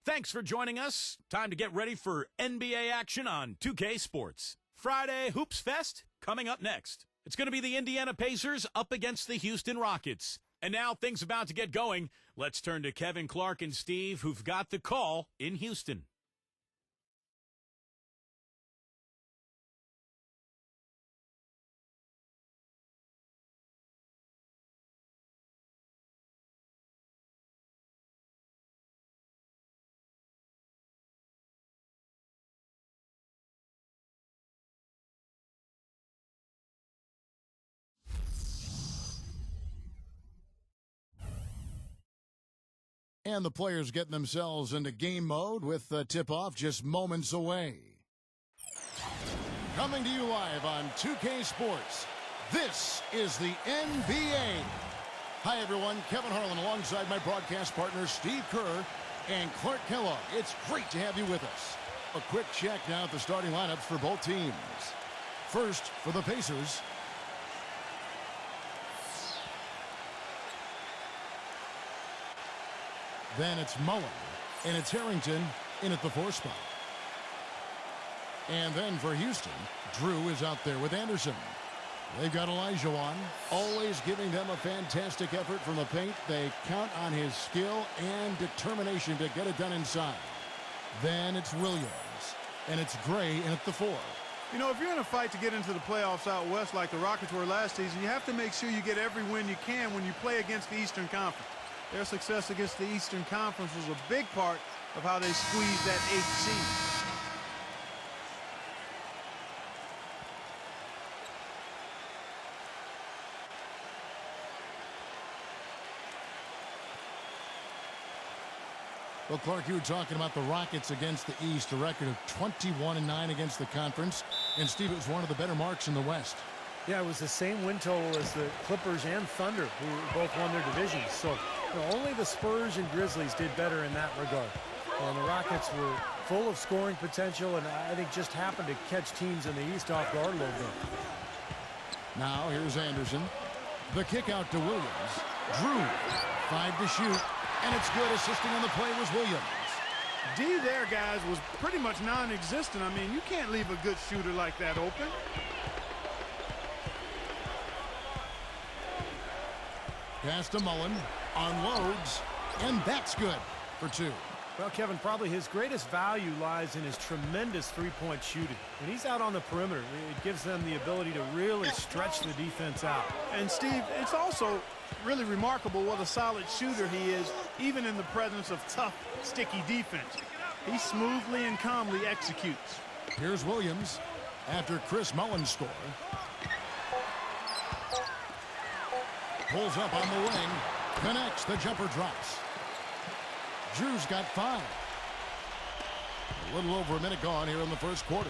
Thanks for joining us. Time to get ready for NBA action on 2K Sports. Friday Hoops Fest coming up next. It's going to be the Indiana Pacers up against the Houston Rockets. And now things about to get going. Let's turn to Kevin, Clark, and Steve, who've got the call in Houston. And the players getting themselves into game mode with the tip-off just moments away. Coming to you live on 2K Sports, this is the NBA. Hi, everyone. Kevin Harlan alongside my broadcast partners Steve Kerr and Clark Kellogg. It's great to have you with us. A quick check now at the starting lineups for both teams. First, for the Pacers, then it's Mullen, and it's Harrington in at the 4 spot. And then for Houston, Drew is out there with Anderson. They've got Elijah on, always giving them a fantastic effort from the paint. They count on his skill and determination to get it done inside. Then it's Williams, and it's Gray in at the 4. You know, if you're in a fight to get into the playoffs out west like the Rockets were last season, you have to make sure you get every win you can when you play against the Eastern Conference. Their success against the Eastern Conference was a big part of how they squeezed that 8th seed. Well, Clark, you were talking about the Rockets against the East, a record of 21-9 against the conference. And, Steve, it was one of the better marks in the West. Yeah, it was the same win total as the Clippers and Thunder, who both won their divisions. So only the Spurs and Grizzlies did better in that regard. And the Rockets were full of scoring potential and I think just happened to catch teams in the East off guard a little bit. Now here's Anderson. The kick out to Williams. Drew, 5 to shoot, and it's good. Assisting on the play was Williams. D there, guys, was pretty much non-existent. I mean, you can't leave a good shooter like that open. Pass to Mullen, unloads, and that's good for 2. Well, Kevin, probably his greatest value lies in his tremendous three-point shooting. When he's out on the perimeter, it gives them the ability to really stretch the defense out. And, Steve, it's also really remarkable what a solid shooter he is, even in the presence of tough, sticky defense. He smoothly and calmly executes. Here's Williams after Chris Mullen's score. Pulls up on the wing, connects, the jumper drops. Drew's got 5. A little over a minute gone here in the first quarter.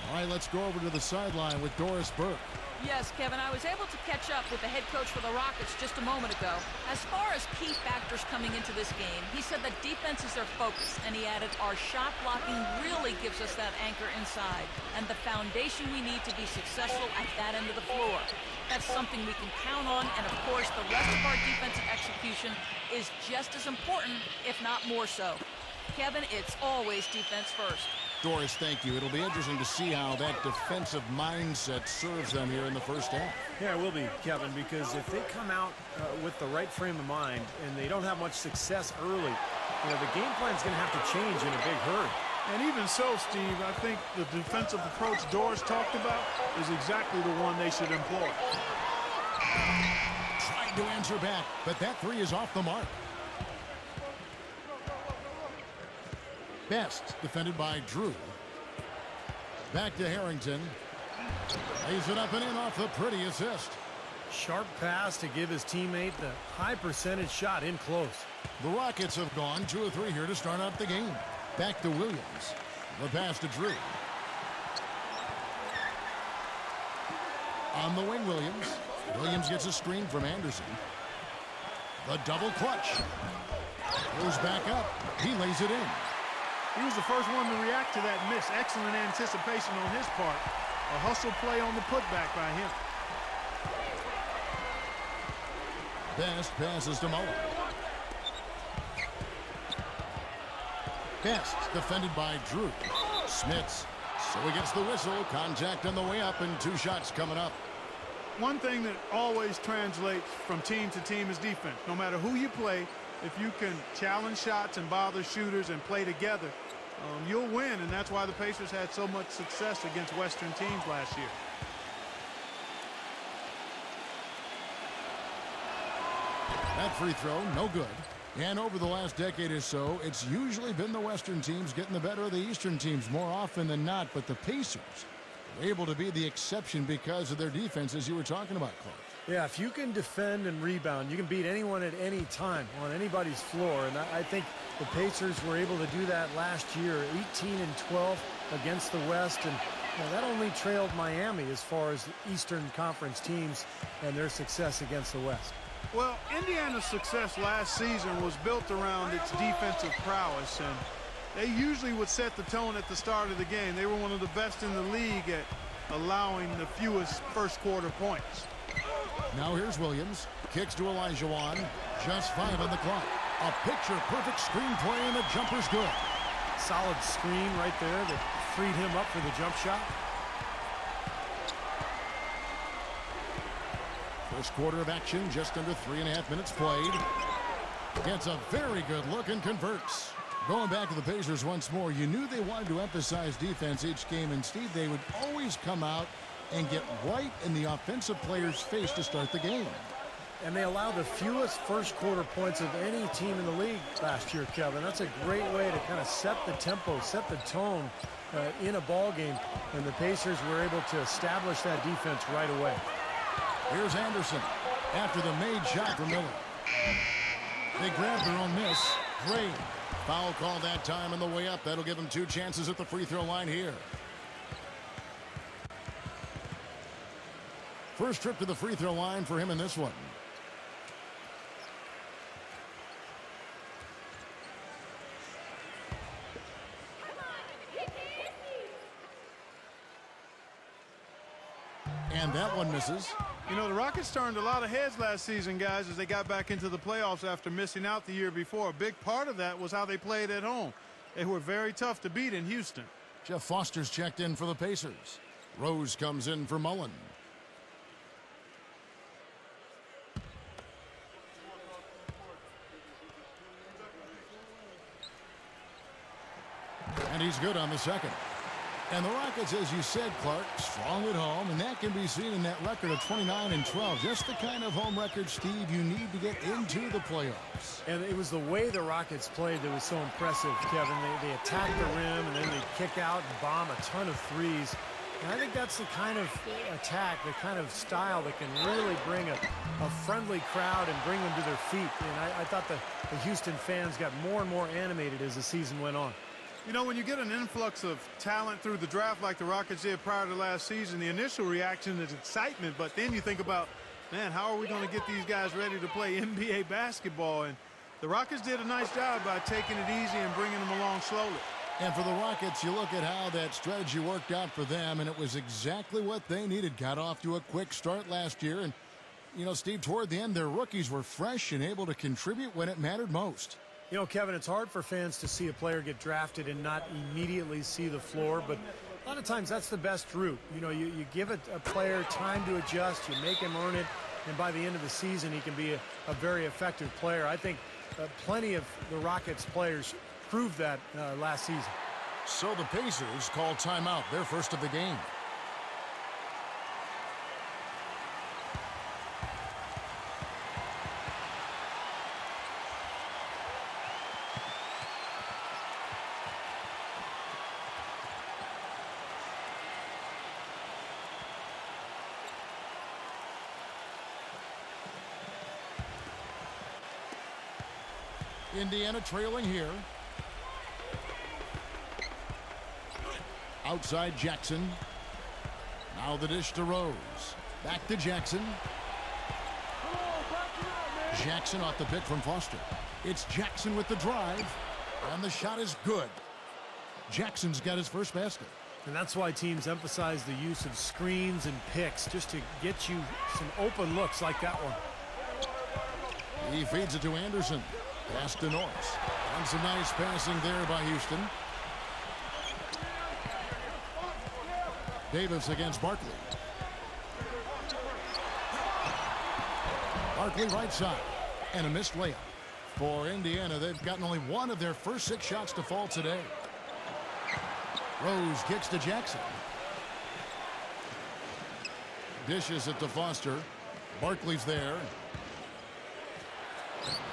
All right, let's go over to the sideline with Doris Burke. Yes, Kevin, I was able to catch up with the head coach for the Rockets just a moment ago. As far as key factors coming into this game, he said that defense is their focus, and he added our shot blocking really gives us that anchor inside and the foundation we need to be successful at that end of the floor. That's something we can count on, and of course, the rest of our defensive execution is just as important, if not more so. Kevin, it's always defense first. Doris, thank you. It'll be interesting to see how that defensive mindset serves them here in the first half. Yeah, it will be, Kevin, because if they come out with the right frame of mind and they don't have much success early, the game plan's going to have to change in a big hurry. And even so, Steve, I think the defensive approach Doris talked about is exactly the one they should employ. Trying to answer back, but that 3 is off the mark. Best defended by Drew. Back to Harrington. Lays it up and in off the pretty assist. Sharp pass to give his teammate the high percentage shot in close. The Rockets have gone 2 of 3 here to start out the game. Back to Williams. The pass to Drew. On the wing, Williams. Williams gets a screen from Anderson. The double clutch. Goes back up. He lays it in. He was the first one to react to that miss. Excellent anticipation on his part. A hustle play on the putback by him. Best passes to Mullen. Best defended by Drew. Smits. So he gets the whistle. Contact on the way up and 2 shots coming up. One thing that always translates from team to team is defense. No matter who you play, if you can challenge shots and bother shooters and play together, you'll win, and that's why the Pacers had so much success against Western teams last year. That free throw, no good. And over the last decade or so, it's usually been the Western teams getting the better of the Eastern teams more often than not, but the Pacers were able to be the exception because of their defense, as you were talking about, Clark. Yeah, if you can defend and rebound, you can beat anyone at any time on anybody's floor. And I think the Pacers were able to do that last year, 18-12 against the West. And that only trailed Miami as far as Eastern Conference teams and their success against the West. Well, Indiana's success last season was built around its defensive prowess, and they usually would set the tone at the start of the game. They were one of the best in the league at allowing the fewest first-quarter points. Now here's Williams. Kicks to Elijah Wan. Just 5 on the clock. A picture-perfect screenplay, and the jumper's good. Solid screen right there that freed him up for the jump shot. First quarter of action, just under 3.5 minutes played. Gets a very good look and converts. Going back to the Pacers once more, you knew they wanted to emphasize defense each game, and Steve, they would always come out and get right in the offensive player's face to start the game. And they allowed the fewest first quarter points of any team in the league last year, Kevin. That's a great way to kind of set the tempo, set the tone in a ball game. And the Pacers were able to establish that defense right away. Here's Anderson after the made shot from Miller. They grab their own miss. Great. Foul call that time on the way up. That'll give them 2 chances at the free throw line here. First trip to the free throw line for him in this one. And that one misses. You know, the Rockets turned a lot of heads last season, guys, as they got back into the playoffs after missing out the year before. A big part of that was how they played at home. They were very tough to beat in Houston. Jeff Foster's checked in for the Pacers. Rose comes in for Mullen. And he's good on the second. And the Rockets, as you said, Clark, strong at home, and that can be seen in that record of 29-12. Just the kind of home record, Steve, you need to get into the playoffs. And it was the way the Rockets played that was so impressive, Kevin. They attack the rim, and then they kick out and bomb a ton of threes. And I think that's the kind of attack, the kind of style that can really bring a friendly crowd and bring them to their feet. And I thought the Houston fans got more and more animated as the season went on. You know, when you get an influx of talent through the draft like the Rockets did prior to last season, the initial reaction is excitement, but then you think about, man, how are we going to get these guys ready to play NBA basketball? And the Rockets did a nice job by taking it easy and bringing them along slowly. And for the Rockets, you look at how that strategy worked out for them, and it was exactly what they needed. Got off to a quick start last year, and, you know, Steve, toward the end, their rookies were fresh and able to contribute when it mattered most. You know, Kevin, it's hard for fans to see a player get drafted and not immediately see the floor, but a lot of times that's the best route. You know, you give a player time to adjust, you make him earn it, and by the end of the season, he can be a very effective player. I think plenty of the Rockets players proved that last season. So the Pacers call timeout, their first of the game. Indiana trailing here. Outside Jackson. Now the dish to Rose. Back to Jackson. Jackson off the pick from Foster. It's Jackson with the drive. And the shot is good. Jackson's got his first basket. And that's why teams emphasize the use of screens and picks, just to get you some open looks like that one. He feeds it to Anderson. Pass to Norris. And some nice passing there by Houston. Davis against Barkley. Barkley right side. And a missed layup. For Indiana, they've gotten only one of their first 6 shots to fall today. Rose kicks to Jackson. Dishes it to Foster. Barkley's there.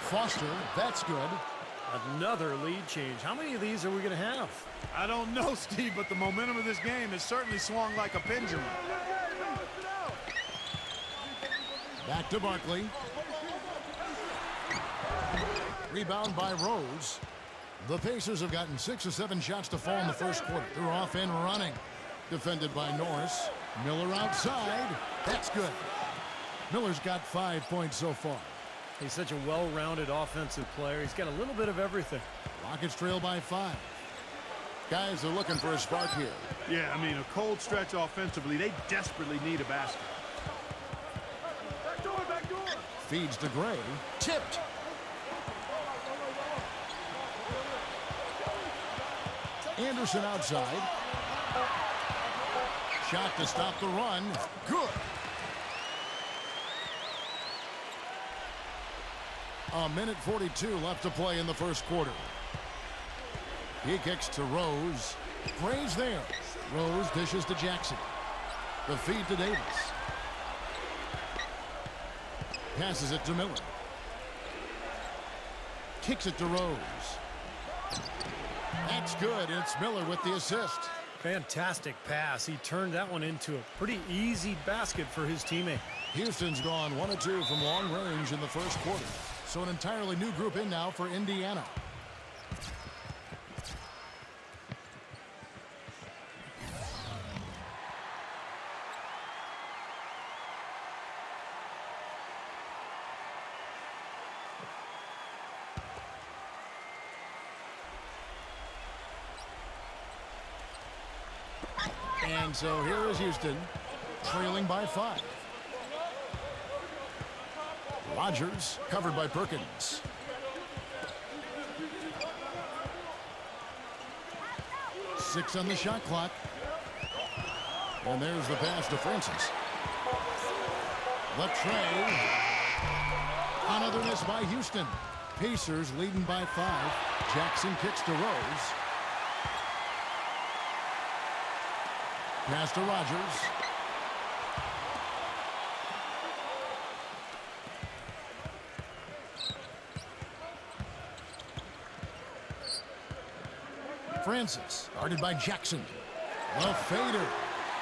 Foster, that's good. Another lead change. How many of these are we going to have? I don't know, Steve, but the momentum of this game has certainly swung like a pendulum. Back to Barkley. Rebound by Rose. The Pacers have gotten 6 or 7 shots to fall in the first quarter. They're off and running. Defended by Norris. Miller outside. That's good. Miller's got 5 points so far. He's such a well-rounded offensive player. He's got a little bit of everything. Rockets trail by 5. Guys are looking for a spark here. Yeah, I mean, a cold stretch offensively. They desperately need a basket. Back door. Feeds to Gray. Tipped. Anderson outside. Shot to stop the run. Good. A minute 42 left to play in the first quarter. He kicks to Rose. Gray's there. Rose dishes to Jackson. The feed to Davis. Passes it to Miller. Kicks it to Rose. That's good. It's Miller with the assist. Fantastic pass. He turned that one into a pretty easy basket for his teammate. Houston's gone 1 of 2 from long range in the first quarter. So an entirely new group in now for Indiana. And so here is Houston, trailing by 5. Rogers, covered by Perkins. Six on the shot clock. And there's the pass to Francis. The tray. Another miss by Houston. Pacers leading by 5. Jackson kicks to Rose. Pass to Rogers. Francis, guarded by Jackson. The fader.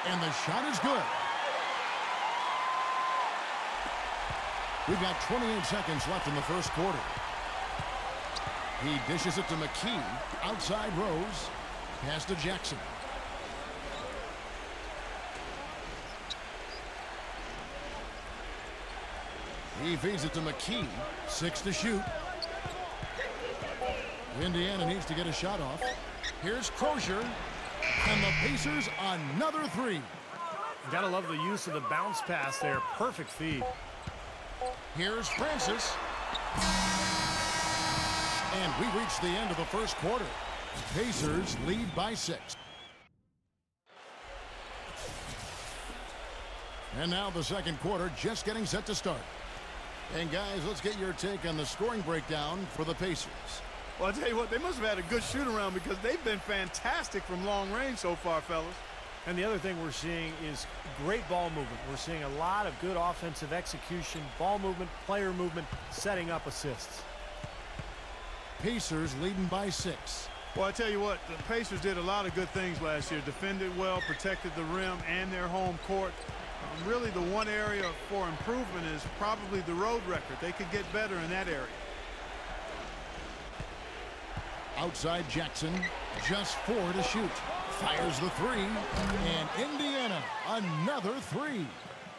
And the shot is good. We've got 28 seconds left in the first quarter. He dishes it to McKee. Outside Rose. Pass to Jackson. He feeds it to McKee. 6 to shoot. Indiana needs to get a shot off. Here's Crozier. And the Pacers another 3. You gotta love the use of the bounce pass there. Perfect feed. Here's Francis. And we reach the end of the first quarter. Pacers lead by 6. And now the second quarter just getting set to start. And guys, let's get your take on the scoring breakdown for the Pacers. Well, I'll tell you what, they must have had a good shoot-around because they've been fantastic from long range so far, fellas. And the other thing we're seeing is great ball movement. We're seeing a lot of good offensive execution, ball movement, player movement, setting up assists. Pacers leading by 6. Well, I tell you what, the Pacers did a lot of good things last year. Defended well, protected the rim and their home court. Really, the one area for improvement is probably the road record. They could get better in that area. Outside Jackson, just 4 to shoot. Fires the 3, and Indiana another 3.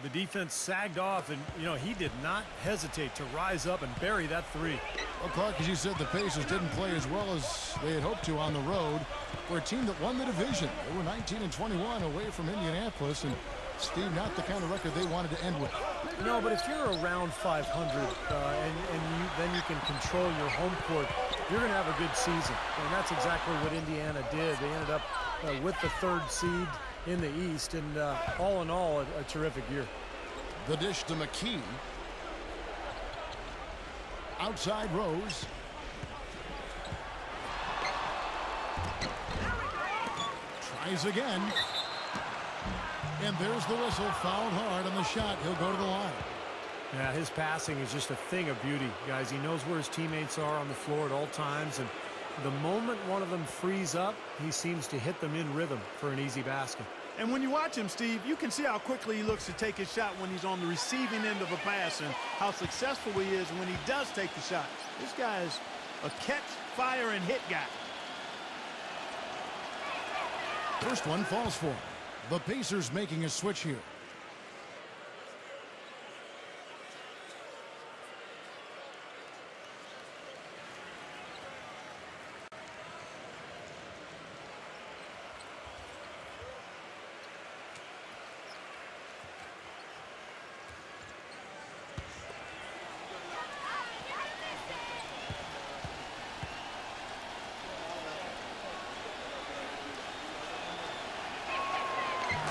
The defense sagged off, and, he did not hesitate to rise up and bury that 3. Well, Clark, as you said, the Pacers didn't play as well as they had hoped to on the road. For a team that won the division, they were 19-21 away from Indianapolis, and Steve, not the kind of record they wanted to end with. No, but if you're around 500 then you can control your home court, you're going to have a good season. And that's exactly what Indiana did. They ended up with the 3rd seed in the East, and all in all, a terrific year. The dish to McKee. Outside Rose. Tries again. And there's the whistle. Fouled hard on the shot. He'll go to the line. Yeah, his passing is just a thing of beauty, guys. He knows where his teammates are on the floor at all times, and the moment one of them frees up, he seems to hit them in rhythm for an easy basket. And when you watch him, Steve, you can see how quickly he looks to take his shot when he's on the receiving end of a pass, and how successful he is when he does take the shot. This guy is a catch, fire, and hit guy. First one falls for him. The Pacers making a switch here.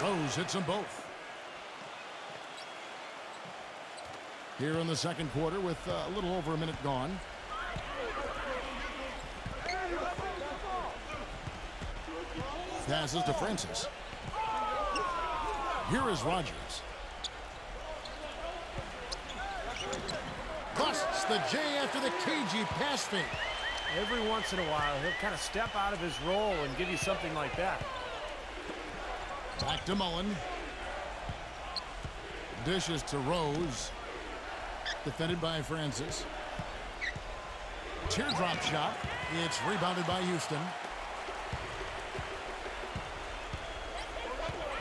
Rose hits them both. Here in the second quarter with a little over a minute gone. Passes to Francis. Here is Rogers. Busts the J after the cagey pass fake. Every once in a while, he'll kind of step out of his role and give you something like that. Back to Mullen. Dishes to Rose. Defended by Francis. Teardrop shot. It's rebounded by Houston.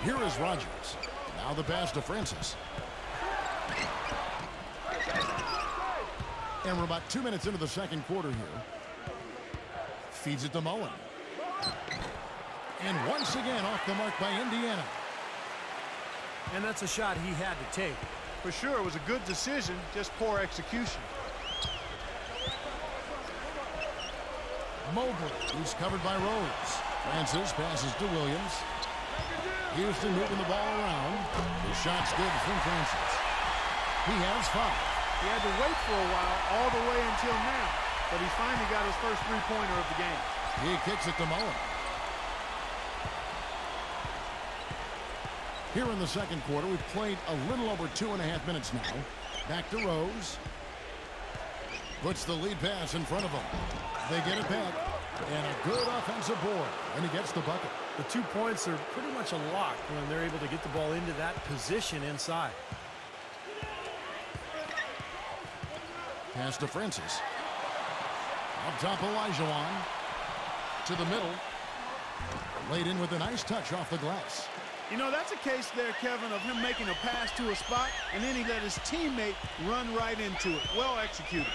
Here is Rogers. Now the pass to Francis. And we're about 2 minutes into the second quarter here. Feeds it to Mullen. And once again off the mark by Indiana. And that's a shot he had to take. For sure, it was a good decision, just poor execution. Mobley, who's covered by Rose. Francis passes to Williams. Houston moving the ball around. The shot's good from Francis. He has 5. He had to wait for a while, all the way until now, but he finally got his first three-pointer of the game. He kicks it to Mullen. Here in the second quarter, we've played a little over 2.5 minutes now. Back to Rose. Puts the lead pass in front of him. They get it back. And a good offensive board. And he gets the bucket. The 2 points are pretty much a lock when they're able to get the ball into that position inside. Pass to Francis. Up top, Olajuwon. To the middle. Laid in with a nice touch off the glass. You know, that's a case there, Kevin, of him making a pass to a spot, and then he let his teammate run right into it. Well executed.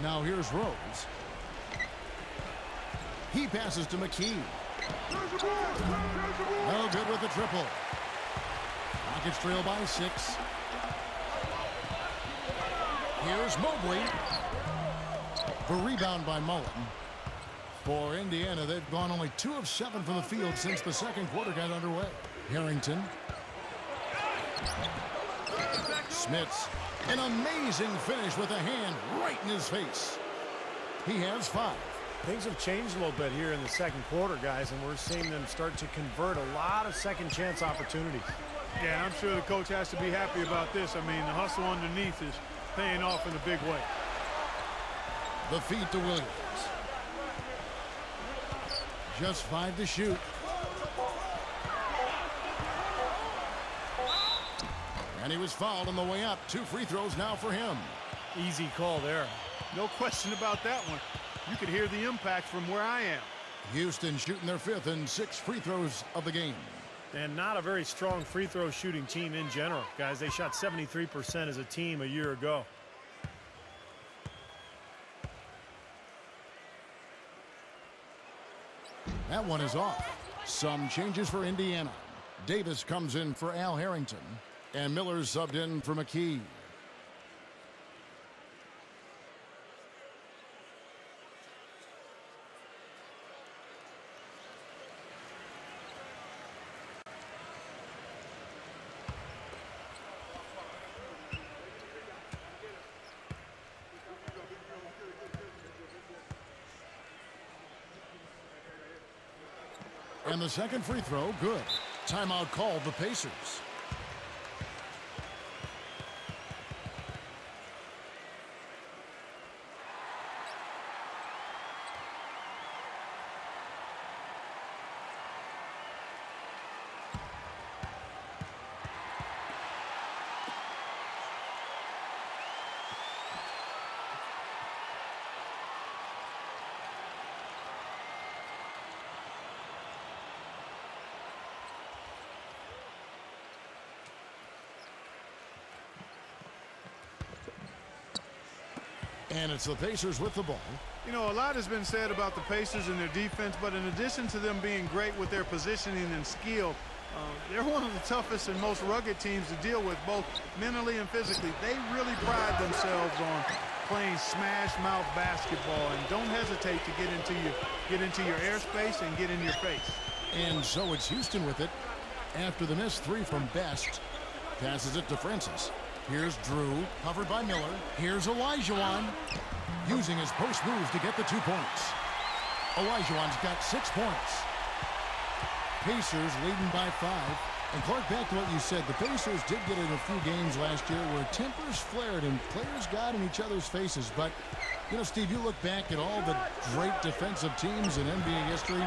Now here's Rose. He passes to McKee. No good with the triple. Rockets trail by 6. Here's Mobley. The rebound by Mullen. For Indiana, they've gone only 2 of 7 from the field since the second quarter got underway. Harrington. Smits. An amazing finish with a hand right in his face. He has 5. Things have changed a little bit here in the second quarter, guys, and we're seeing them start to convert a lot of second chance opportunities. Yeah, I'm sure the coach has to be happy about this. I mean, the hustle underneath is paying off in a big way. The feed to Williams. Just 5 to shoot. And he was fouled on the way up. 2 free throws now for him. Easy call there. No question about that one. You could hear the impact from where I am. Houston shooting their 5th and 6 free throws of the game. And not a very strong free throw shooting team in general. Guys, they shot 73% as a team a year ago. That one is off. Some changes for Indiana. Davis comes in for Al Harrington, and Miller's subbed in for McKee. And the second free throw, good. Timeout called the Pacers. And it's the Pacers with the ball. You know, a lot has been said about the Pacers and their defense, but in addition to them being great with their positioning and skill, they're one of the toughest and most rugged teams to deal with, both mentally and physically. They really pride themselves on playing smash-mouth basketball, and don't hesitate to get into your airspace and get in your face. And so it's Houston with it. After the missed three from Best, passes it to Francis. Here's Drew, covered by Miller. Here's Olajuwon, using his post move to get the 2 points. Olajuwon's got 6 points. Pacers leading by 5. And Clark, back to what you said, the Pacers did get in a few games last year where tempers flared and players got in each other's faces. But, you know, Steve, you look back at all the great defensive teams in NBA history,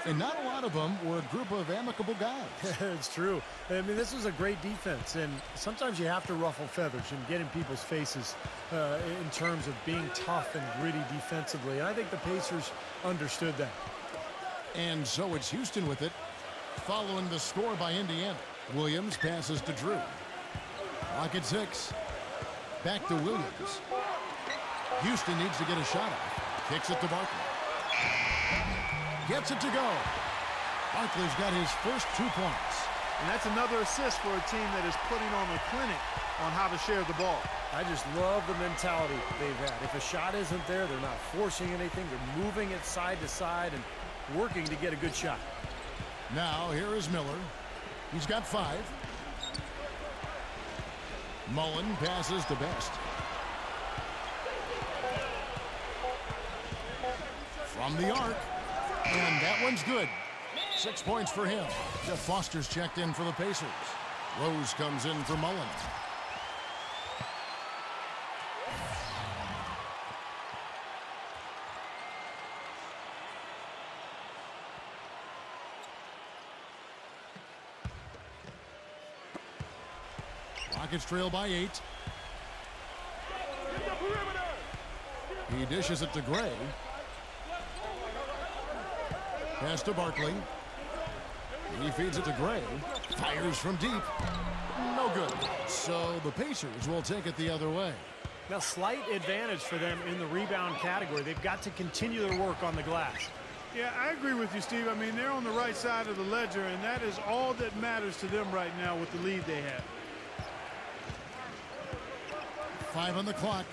and not a lot of them were a group of amicable guys. It's true. I mean, this was a great defense, and sometimes you have to ruffle feathers and get in people's faces in terms of being tough and gritty defensively. And I think the Pacers understood that. And so it's Houston with it, following the score by Indiana. Williams passes to Drew. Clock at 6. Back to Williams. Houston needs to get a shot off. Kicks it to Barkley. Gets it to go. Barkley's got his first 2 points. And that's another assist for a team that is putting on a clinic on how to share the ball. I just love the mentality they've had. If a shot isn't there, they're not forcing anything. They're moving it side to side and working to get a good shot. Now here is Miller. He's got 5. Mullen passes to Best. From the arc. And that one's good. 6 points for him. Jeff Foster's checked in for the Pacers. Rose comes in for Mullen. Rockets trail by 8. He dishes it to Gray. Pass to Barkley. He feeds it to Gray. Fires from deep. No good. So the Pacers will take it the other way. Now, slight advantage for them in the rebound category. They've got to continue their work on the glass. Yeah, I agree with you, Steve. I mean, they're on the right side of the ledger, and that is all that matters to them right now with the lead they have. 5 on the clock.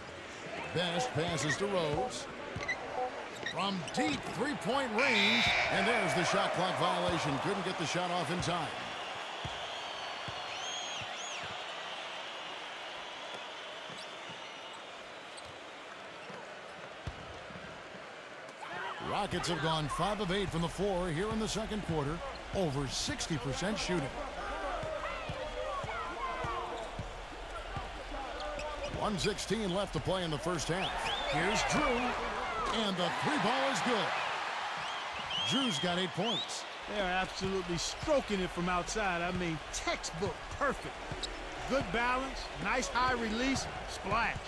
Best passes to Rose. From deep three-point range, and there's the shot clock violation. Couldn't get the shot off in time. Rockets have gone 5 of 8 from the floor here in the second quarter. Over 60% shooting. 1:16 left to play in the first half. Here's Drew. And the 3-ball is good. Drew's got 8 points. They're absolutely stroking it from outside. I mean, textbook perfect. Good balance, nice high release, splash.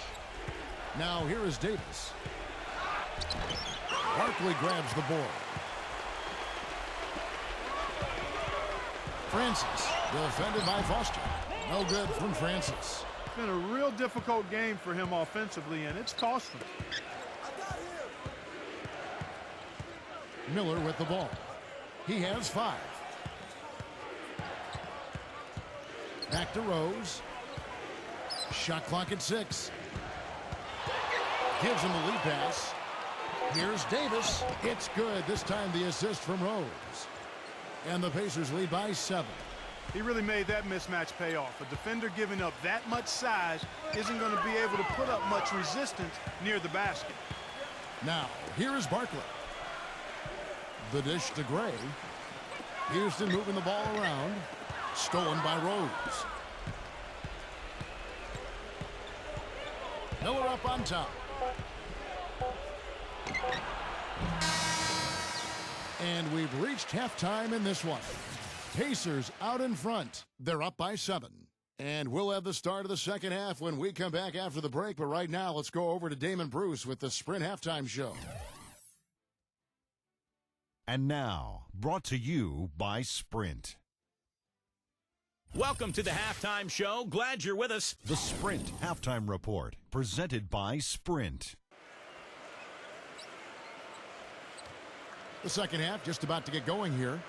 Now here is Davis. Barkley grabs the board. Francis, defended by Foster. No good from Francis. It's been a real difficult game for him offensively, and it's cost him. Miller with the ball. He has 5. Back to Rose. Shot clock at 6. Gives him a lead pass. Here's Davis. It's good. This time the assist from Rose. And the Pacers lead by 7. He really made that mismatch pay off. A defender giving up that much size isn't going to be able to put up much resistance near the basket. Now, here is Barkley. The dish to Gray. Houston moving the ball around. Stolen by Rose. Miller up on top. And we've reached halftime in this one. Pacers out in front. They're up by 7. And we'll have the start of the second half when we come back after the break. But right now, let's go over to Damon Bruce with the Sprint Halftime Show. And now, brought to you by Sprint. Welcome to the Halftime Show. Glad you're with us. The Sprint Halftime Report, presented by Sprint. The second half just about to get going here.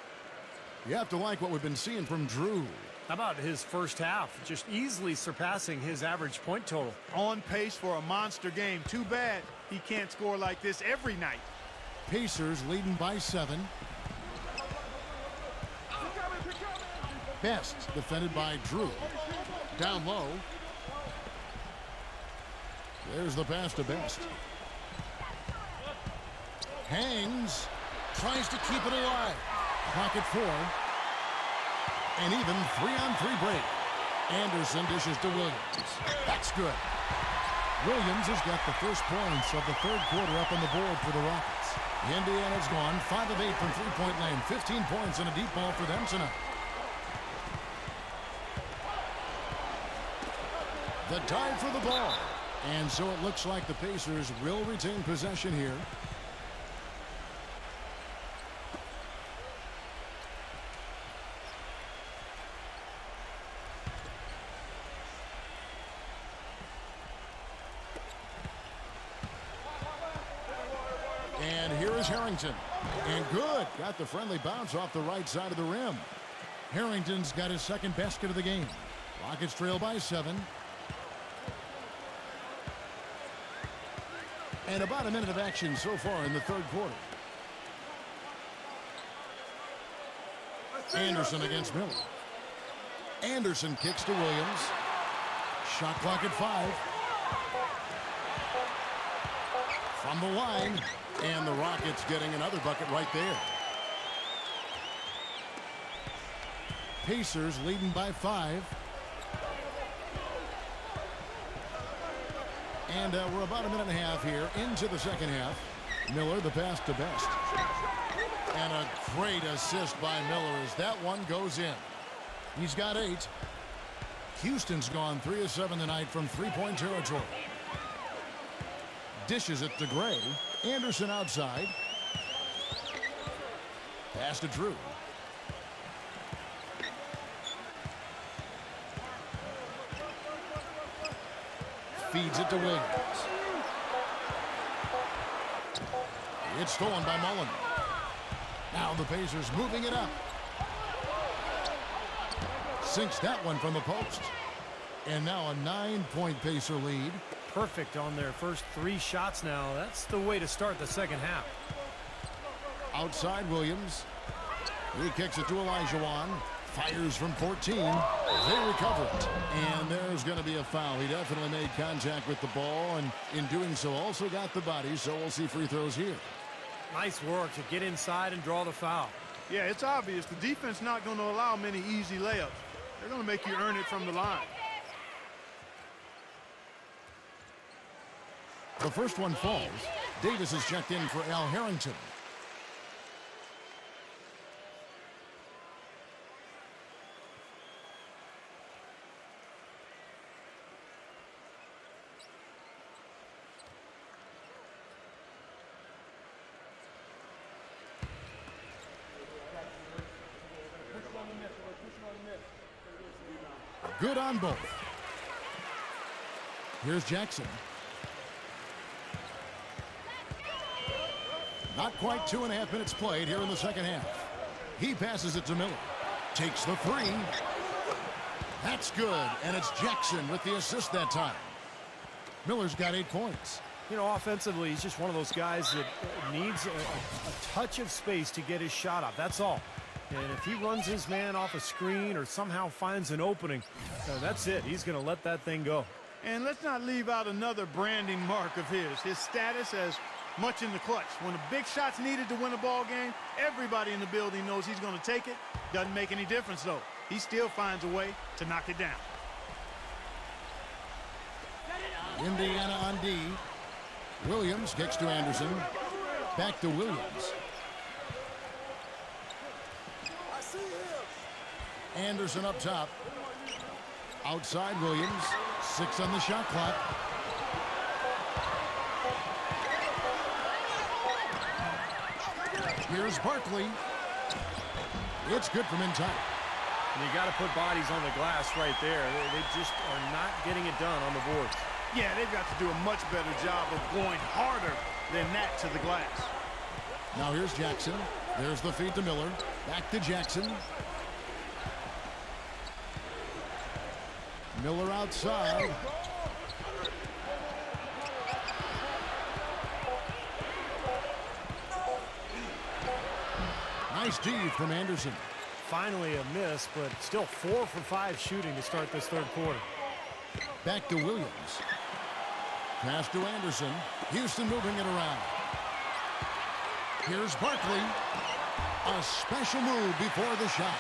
You have to like what we've been seeing from Drew. How about his first half? Just easily surpassing his average point total. On pace for a monster game. Too bad he can't score like this every night. Pacers leading by 7. Best defended by Drew. Down low. There's the pass to Best. Hangs. Tries to keep it alive. Clock at 4. And even 3-on-3 break. Anderson dishes to Williams. That's good. Williams has got the first points of the third quarter up on the board for the Rockets. Indiana's gone 5 of 8 from three-point land. 15 points and a deep ball for them tonight. The dive for the ball. And so it looks like the Pacers will retain possession here. And here is Harrington. And good. Got the friendly bounce off the right side of the rim. Harrington's got his second basket of the game. Rockets trail by 7. And about a minute of action so far in the third quarter. Anderson against Miller. Anderson kicks to Williams. Shot clock at 5. From the line. And the Rockets getting another bucket right there. Pacers leading by 5. And we're about a minute and a half here into the second half. Miller, the pass to Best. And a great assist by Miller as that one goes in. He's got 8. Houston's gone 3 of 7 tonight from three-point territory. Dishes it to Gray. Anderson outside. Pass to Drew. Feeds it to Williams. It's stolen by Mullen. Now the Pacers moving it up. Sinks that one from the post. And now a 9-point Pacer lead. Perfect on their first 3 shots now. That's the way to start the second half. Outside Williams. He kicks it to Olajuwon. Fires from 14. They recover it. And there's going to be a foul. He definitely made contact with the ball, and in doing so also got the body, so we'll see free throws here. Nice work to get inside and draw the foul. Yeah, it's obvious. The defense not going to allow many easy layups. They're going to make you earn it from the line. The first one falls. Davis is checked in for Al Harrington. Good on both. Here's Jackson. Not quite 2.5 minutes played here in the second half. He passes it to Miller. Takes the 3. That's good, and it's Jackson with the assist that time. Miller's got 8 points. You know, offensively, he's just one of those guys that needs a touch of space to get his shot off. That's all. And if he runs his man off a screen or somehow finds an opening, that's it. He's going to let that thing go. And let's not leave out another branding mark of his status as much in the clutch. When a big shot's needed to win a ball game, everybody in the building knows he's going to take it. Doesn't make any difference, though. He still finds a way to knock it down. Indiana on D. Williams kicks to Anderson. Back to Williams. Anderson up top. Outside Williams. 6 on the shot clock. Here's Barkley. It's good from inside. And you got to put bodies on the glass right there. They just are not getting it done on the boards. Yeah, they've got to do a much better job of going harder than that to the glass. Now here's Jackson. There's the feed to Miller. Back to Jackson. Miller outside. Nice D from Anderson. Finally a miss, but still 4 for 5 shooting to start this third quarter. Back to Williams. Pass to Anderson. Houston moving it around. Here's Barkley. A special move before the shot.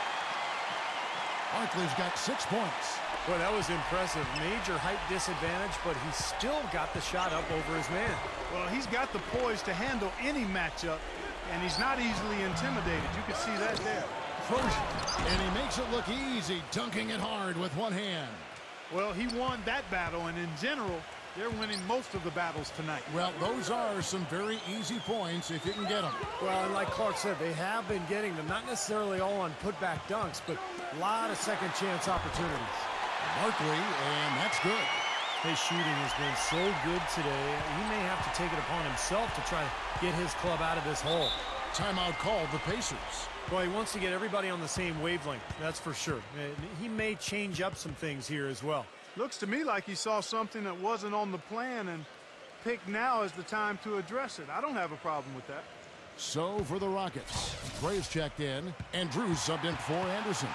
Barkley's got 6 points. Boy, that was impressive. Major height disadvantage, but he still got the shot up over his man. Well, he's got the poise to handle any matchup, and he's not easily intimidated. You can see that there. And he makes it look easy, dunking it hard with one hand. Well, he won that battle, and in general, they're winning most of the battles tonight. Well, those are some very easy points if you can get them. Well, and like Clark said, they have been getting them, not necessarily all on putback dunks, but a lot of second chance opportunities. Barkley, and that's good. His shooting has been so good today, he may have to take it upon himself to try to get his club out of this hole. Timeout called the Pacers. Well, he wants to get everybody on the same wavelength, that's for sure. He may change up some things here as well. Looks to me like he saw something that wasn't on the plan and picked now as the time to address it. I don't have a problem with that. So for the Rockets, Gray's checked in, and Drew's subbed in for Anderson.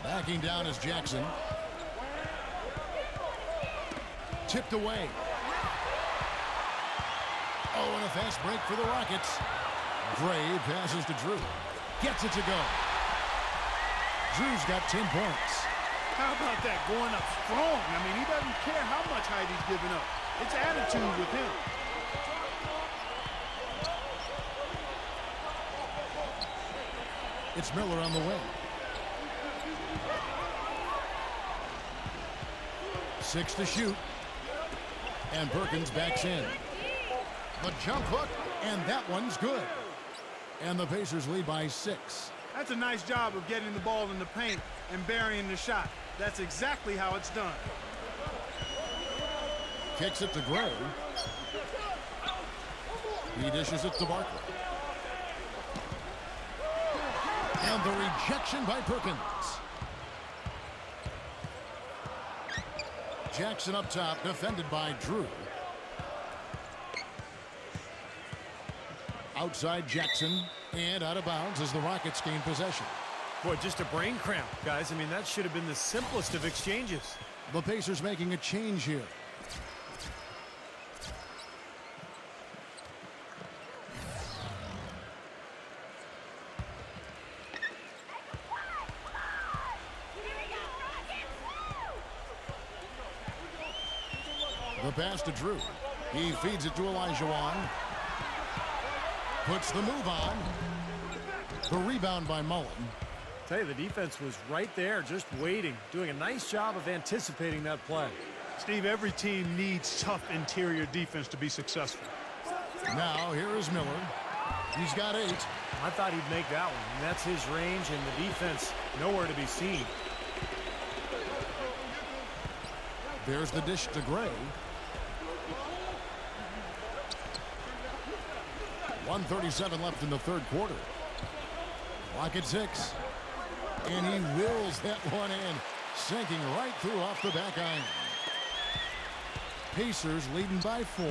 Backing down is Jackson. Tipped away. Oh, and a fast break for the Rockets. Gray passes to Drew. Gets it to go. Drew's got 10 points. How about that, going up strong? I mean, he doesn't care how much height he's giving up. It's attitude with him. It's Miller on the wing. 6 to shoot. And Perkins backs in. The jump hook, and that one's good. And the Pacers lead by 6. That's a nice job of getting the ball in the paint and burying the shot. That's exactly how it's done. Kicks it to Gray. He dishes it to Barkley. And the rejection by Perkins. Jackson up top, defended by Drew. Outside Jackson, and out of bounds as the Rockets gain possession. Boy, just a brain cramp, guys. I mean, that should have been the simplest of exchanges. The Pacers making a change here. The pass to Drew. He feeds it to Elijah. Puts the move on. The rebound by Mullen. Tell you, the defense was right there, just waiting, doing a nice job of anticipating that play. Steve, every team needs tough interior defense to be successful. Now here is Miller. He's got 8. I thought he'd make that one, and that's his range, and the defense nowhere to be seen. There's the dish to Gray. 1:37 left in the third quarter. Clock at 6. And he wills that one in, sinking right through off the back iron. Pacers leading by 4.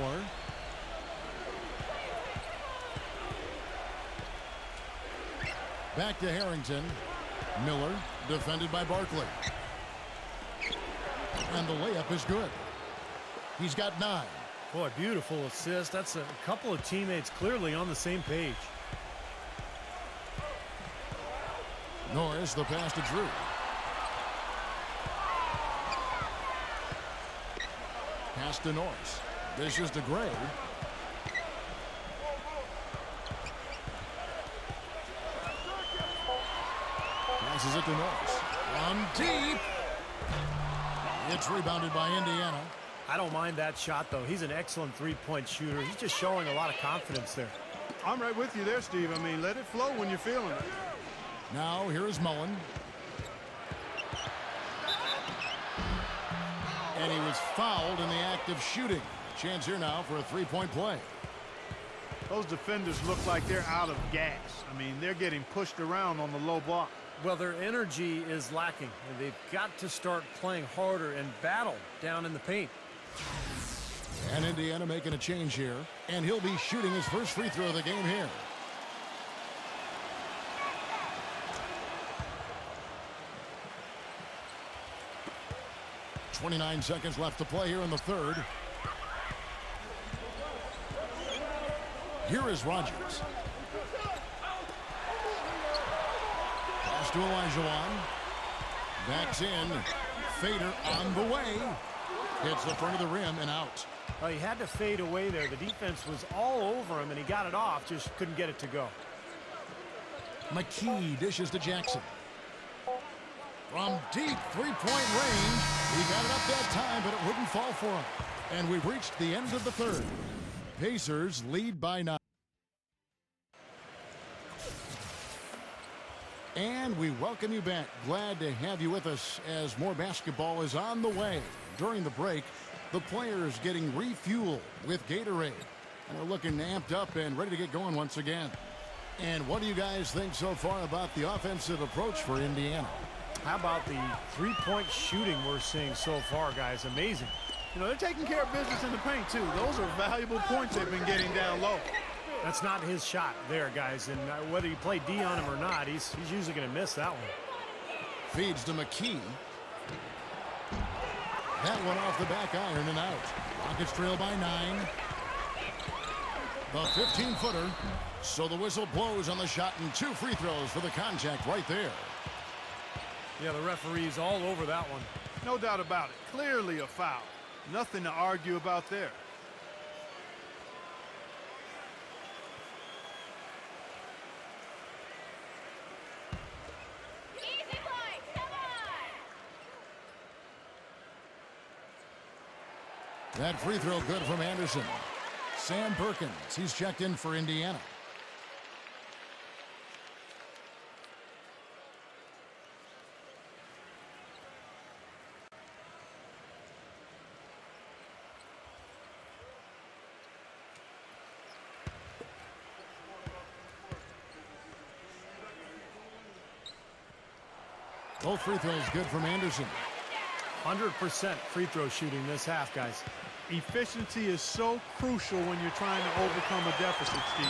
Back to Harrington. Miller defended by Barkley. And the layup is good. He's got 9. Boy, beautiful assist. That's a couple of teammates clearly on the same page. Norris, the pass to Drew. Pass to Norris. This is to Gray. Passes it to Norris. From deep. It's rebounded by Indiana. I don't mind that shot, though. He's an excellent three-point shooter. He's just showing a lot of confidence there. I'm right with you there, Steve. I mean, let it flow when you're feeling it. Now, here is Mullen. And he was fouled in the act of shooting. Chance here now for a three-point play. Those defenders look like they're out of gas. I mean, they're getting pushed around on the low block. Well, their energy is lacking. They've got to start playing harder and battle down in the paint. And Indiana making a change here. And he'll be shooting his first free throw of the game here. .29 seconds left to play here in the third. Here is Rogers. Pass to Olajuwon. Backs in. Fader on the way. Hits the front of the rim and out. Well, he had to fade away there. The defense was all over him, and he got it off. Just couldn't get it to go. McKee dishes to Jackson. From deep three-point range. He got it up that time, but it wouldn't fall for him. And we've reached the end of the third. Pacers lead by 9. And we welcome you back. Glad to have you with us as more basketball is on the way. During the break, the players getting refueled with Gatorade. And they're looking amped up and ready to get going once again. And what do you guys think so far about the offensive approach for Indiana? How about the three-point shooting we're seeing so far, guys? Amazing. You know, they're taking care of business in the paint, too. Those are valuable points they've been getting down low. That's not his shot there, guys. And whether you play D on him or not, he's usually going to miss that one. Feeds to McKee. That one off the back iron and out. Rockets trail by 9. The 15-footer. So the whistle blows on the shot and 2 free throws for the contact right there. Yeah, the referee's all over that one. No doubt about it. Clearly a foul. Nothing to argue about there. That free throw good from Anderson. Sam Perkins, he's checked in for Indiana. Both free throws good from Anderson. 100% free throw shooting this half, guys. Efficiency is so crucial when you're trying to overcome a deficit, Steve.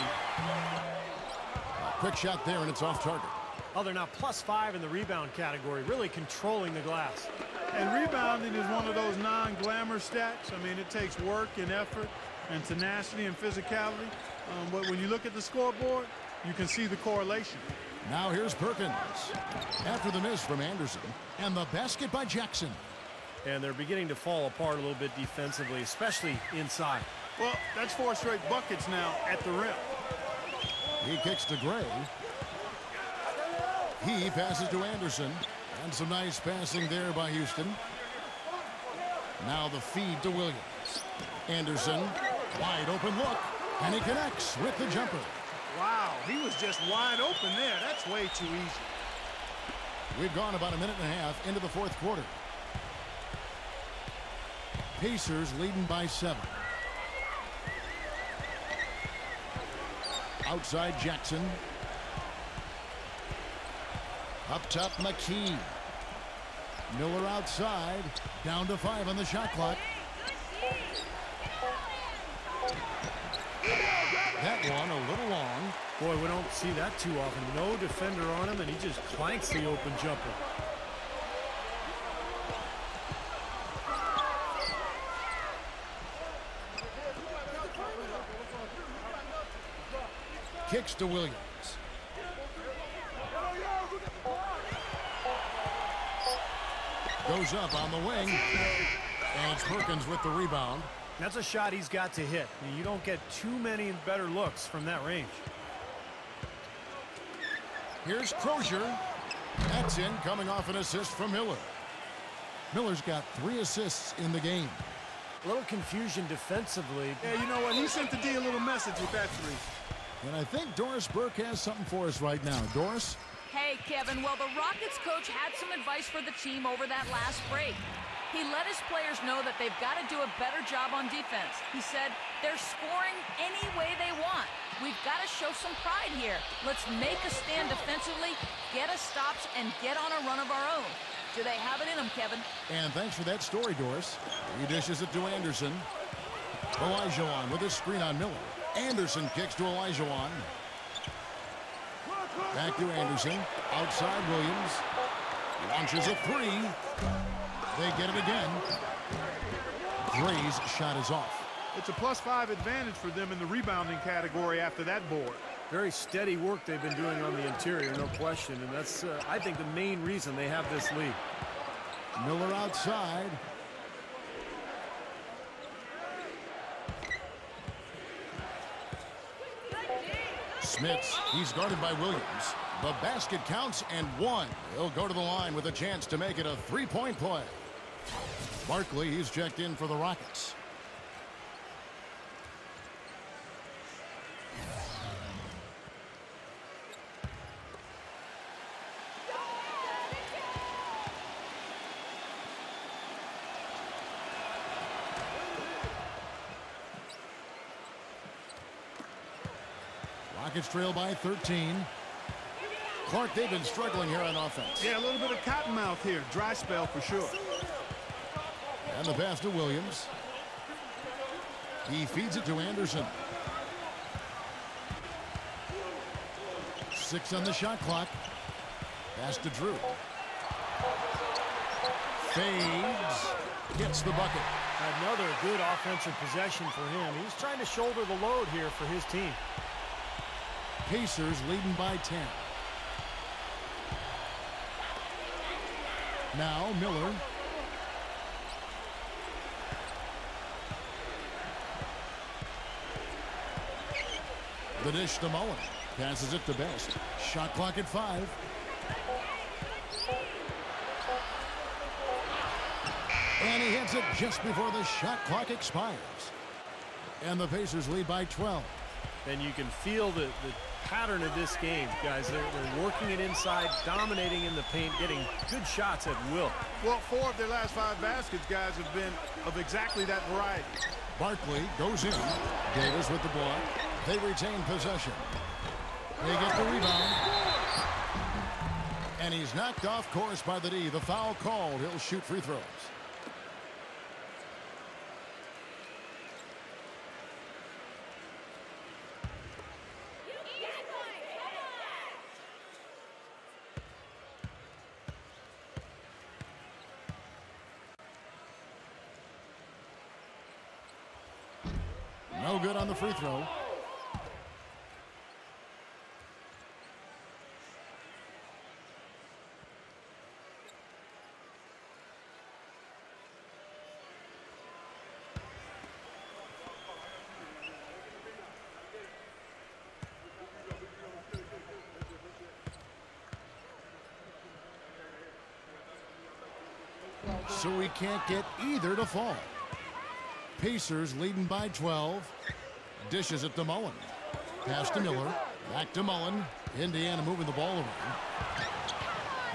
Quick shot there, and it's off target. Oh, they're now +5 in the rebound category, really controlling the glass. And rebounding is one of those non-glamour stats. I mean, it takes work and effort and tenacity and physicality. But when you look at the scoreboard, you can see the correlation. Now here's Perkins. After the miss from Anderson, and the basket by Jackson. And they're beginning to fall apart a little bit defensively, especially inside. Well, that's 4 straight buckets now at the rim. He kicks to Gray. He passes to Anderson. And some nice passing there by Houston. Now the feed to Williams. Anderson, wide open look. And he connects with the jumper. Wow, He was just wide open there. That's way too easy. We've gone about a minute and a half into the fourth quarter. Pacers leading by 7. Outside Jackson. Up top McKee. Miller outside. Down to 5 on the shot clock. That one a little long. Boy, we don't see that too often. No defender on him, and he just clanks the open jumper. Kicks to Williams. Goes up on the wing. And it's Perkins with the rebound. That's a shot he's got to hit. You don't get too many better looks from that range. Here's Crozier. That's in, coming off an assist from Miller. Miller's got 3 assists in the game. A little confusion defensively. Yeah, you know what? He sent the D a little message with that 3. And I think Doris Burke has something for us right now. Doris? Hey, Kevin. Well, the Rockets coach had some advice for the team over that last break. He let his players know that they've got to do a better job on defense. He said, they're scoring any way they want. We've got to show some pride here. Let's make a stand defensively, get us stops, and get on a run of our own. Do they have it in them, Kevin? And thanks for that story, Doris. He dishes it to Anderson. Olajuwon with a screen on Miller. Anderson kicks to Olajuwon. Back to Anderson. Outside Williams. Launches a 3. They get it again. Gray's shot is off. It's a +5 advantage for them in the rebounding category after that board. Very steady work they've been doing on the interior, no question. And that's, I think, the main reason they have this lead. Miller outside. Smits, he's guarded by Williams. The basket counts and 1. He'll go to the line with a chance to make it a 3-point play. Barkley, he's checked in for the Rockets. Rockets trail by 13. Clark, they've been struggling here on offense. Yeah, a little bit of cottonmouth here. Dry spell for sure. And the pass to Williams. He feeds it to Anderson. 6 on the shot clock. Pass to Drew. Fades. Gets the bucket. Another good offensive possession for him. He's trying to shoulder the load here for his team. Pacers leading by 10. Now Miller. The dish to Mullen. Passes it to Best. Shot clock at 5. And he hits it just before the shot clock expires. And the Pacers lead by 12. And you can feel the pattern of this game, guys. They're working it inside, dominating in the paint, getting good shots at will. Well, 4 of their last 5 baskets, guys, have been of exactly that variety. Barkley goes in. Davis with the block. They retain possession. They get the rebound. And he's knocked off course by the D. The foul called. He'll shoot free throws. No good on the free throw. So we can't get either to fall. Pacers leading by 12. Dishes it to Mullen. Pass to Miller. Back to Mullen. Indiana moving the ball around.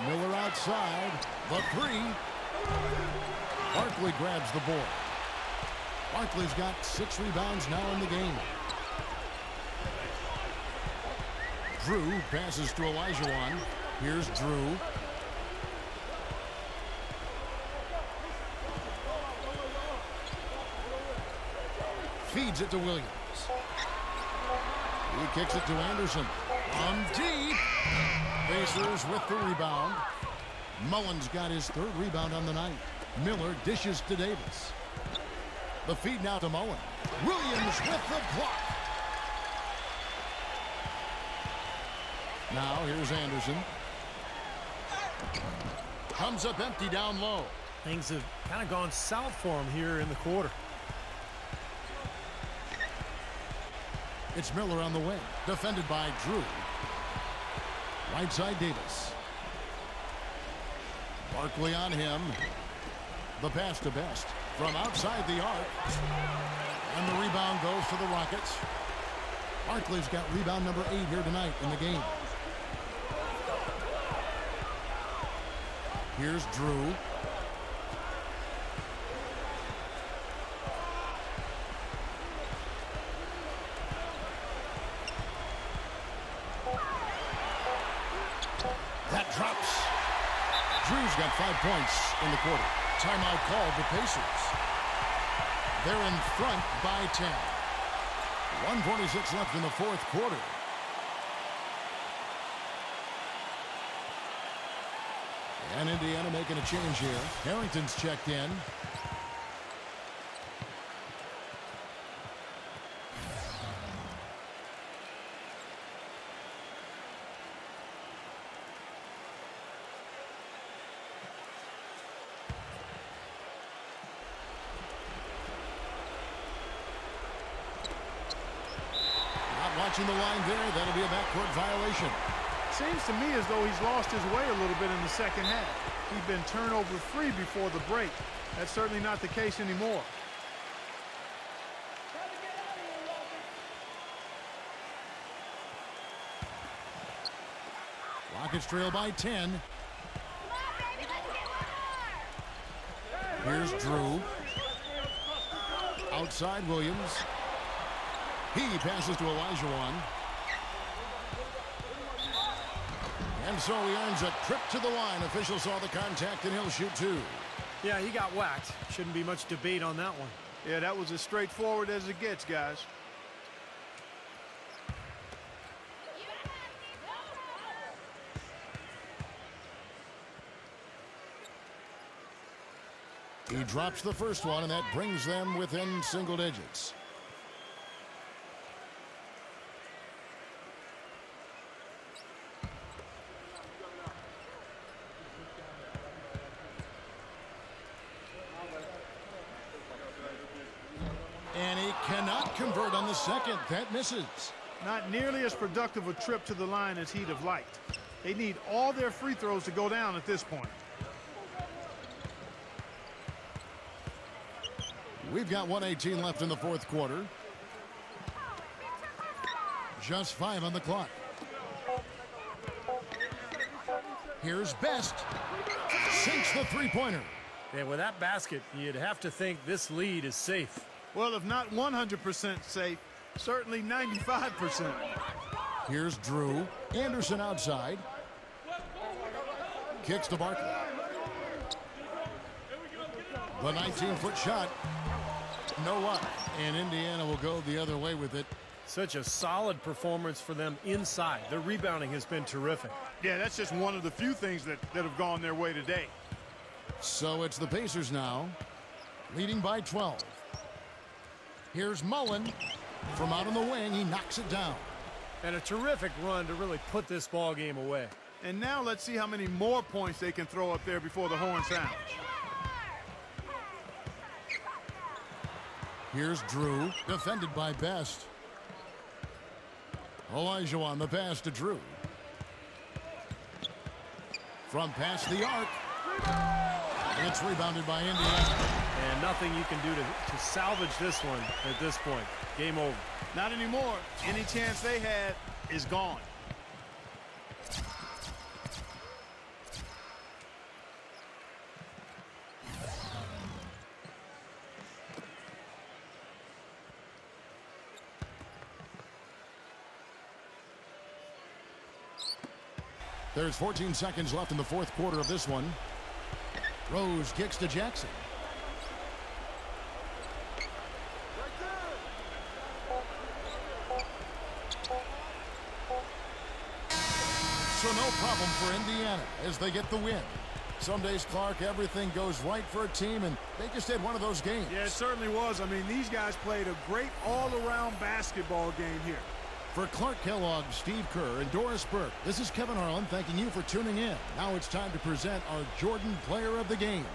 Miller outside. The three. Barkley grabs the board. Barkley's got 6 rebounds now in the game. Drew passes to Olajuwon. Here's Drew. Feeds it to Williams. He kicks it to Anderson. From deep. Pacers with the rebound. Mullen's got his 3rd rebound on the night. Miller dishes to Davis. The feed now to Mullen. Williams with the block. Now here's Anderson. Comes up empty down low. Things have kind of gone south for him here in the quarter. It's Miller on the wing. Defended by Drew. Right side Davis. Barkley on him. The pass to Best. From outside the arc. And the rebound goes to the Rockets. Barkley's got rebound number 8 here tonight in the game. Here's Drew. That drops. Drew's got 5 points in the quarter. Timeout called the Pacers. They're in front by 10. 1:46 left in the 4th quarter. And Indiana making a change here. Harrington's checked in. Not watching the line there. That'll be a backcourt violation. Seems to me as though he's lost his way a little bit in the second half. He's been turnover free before the break. That's certainly not the case anymore. Rockets trail by 10. Here's Drew. Outside Williams. He passes to Olajuwon. And so he earns a trip to the line. Officials saw the contact, and he'll shoot 2. Yeah, he got whacked. Shouldn't be much debate on that one. Yeah, that was as straightforward as it gets, guys. He drops the first one, and that brings them within single digits. And he cannot convert on the second. That misses. Not nearly as productive a trip to the line as he'd have liked. They need all their free throws to go down at this point. We've got 1:18 left in the 4th quarter. Just 5 on the clock. Here's Best. Sinks the three-pointer. And with that basket, you'd have to think this lead is safe. Well, if not 100% safe, certainly 95%. Here's Drew. Anderson outside. Kicks to Barkley. The 19-foot shot. No luck. And Indiana will go the other way with it. Such a solid performance for them inside. The rebounding has been terrific. Yeah, that's just one of the few things that have gone their way today. So it's the Pacers now, leading by 12. Here's Mullen. From out on the wing, he knocks it down. And a terrific run to really put this ball game away. And now let's see how many more points they can throw up there before the horn sounds. Here's Drew, defended by Best. Olajuwon, the pass to Drew. From past the arc. It's rebounded by Indiana. And nothing you can do to salvage this one at this point. Game over. Not anymore. Any chance they had, is gone. There's 14 seconds left in the fourth quarter of this one. Rose kicks to Jackson. So no problem for Indiana as they get the win. Some days, Clark, everything goes right for a team, and they just had one of those games. Yeah, it certainly was. I mean, these guys played a great all-around basketball game here. For Clark Kellogg, Steve Kerr, and Doris Burke, this is Kevin Harlan thanking you for tuning in. Now it's time to present our Jordan Player of the Game.